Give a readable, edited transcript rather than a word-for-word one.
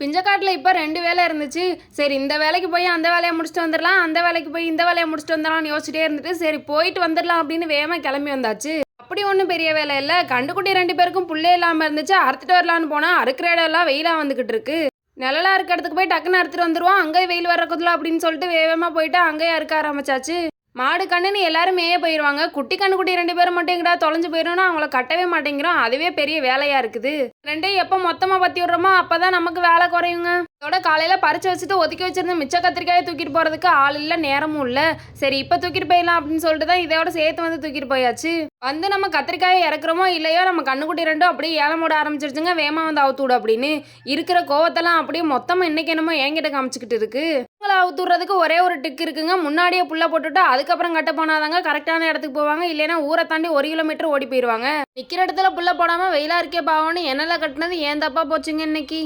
பிஞ்சக்காட்டில் இப்போ 2 வேலை இருந்துச்சு. சரி இந்த வேலைக்கு போய் அந்த வேலையை முடிச்சுட்டு வந்துடலாம், அந்த வேலைக்கு போய் இந்த வேலையை முடிச்சுட்டு வந்துடலாம்னு யோசிச்சுட்டே இருந்துட்டு சரி போயிட்டு வந்துடலாம் அப்படின்னு வேகமாக கிளம்பி வந்தாச்சு. அப்படி ஒன்றும் பெரிய வேலை இல்லை. கண்டுக்குட்டி 2 பேருக்கும் புள்ளே இல்லாமல் இருந்துச்சு. அறுத்துட்டு வரலான்னு போனால் அறுக்கிற இடம் எல்லாம் வெயிலாக வந்துக்கிட்டு இருக்கு. நிழலா இருக்க இடத்துக்கு போய் டக்குன்னு அறுத்துட்டு வந்துடுவோம், அங்கே வெயில் வர்றக்குதுல அப்படின்னு சொல்லிட்டு வேகமாக போயிட்டு அங்கேயே அறுக்க ஆரம்பிச்சாச்சு. மாடு கண்ணுன்னு எல்லாரும் மேய போயிடுவாங்க. குட்டி கண்ணுக்குட்டி 2 பேரும் மட்டும் எங்கடா தொலைஞ்சு போயிடும்னா அவங்கள கட்டவே மாட்டேங்கிறோம். அதுவே பெரிய வேலையாக இருக்குது. ரெண்டையும் எப்போ மொத்தமாக பற்றி விட்றோமோ அப்போ தான் நமக்கு வேலை குறையுங்க. இதோட காலையில் பறிச்சு வச்சுட்டு ஒதுக்கி வச்சிருந்த மிச்ச கத்திரிக்காயை தூக்கிட்டு போகிறதுக்கு ஆள் இல்லை, நேரமும் இல்லை. சரி இப்போ தூக்கிட்டு போயிடலாம் அப்படின்னு சொல்லிட்டு தான் இதோட சேர்த்து வந்து தூக்கிட்டு போயாச்சு. வந்து நம்ம கத்திரிக்காயை இறக்குறோமோ இல்லையோ நம்ம கண்ணுக்குட்டி 2 அப்படியே ஏலம் போட ஆரம்பிச்சிருச்சுங்க. வேமா வந்து அவுத்து விடு அப்படின்னு இருக்கிற கோவத்தெல்லாம் அப்படியே மொத்தமாக இன்னைக்கு என்னமோ என்கிட்ட காமிச்சிக்கிட்டு இருக்கு. உங்களை அவுத்து விடுறதுக்கு ஒரே ஒரு டிக் இருக்குங்க. முன்னாடியே புல்ல போட்டுட்டு அதுக்கப்புறம் கட்ட போனாதாங்க கரெக்டான இடத்துக்கு போவாங்க. இல்லைன்னா ஊரை தாண்டி 1 கிலோமீட்டர் ஓடி போயிடுவாங்க. நிற்கிற இடத்துல புல்ல போடாமல் வெயிலாக இருக்கே பாவம்னு எண்ணெயில் கட்டினது ஏன் தப்பா போச்சுங்க இன்னைக்கு.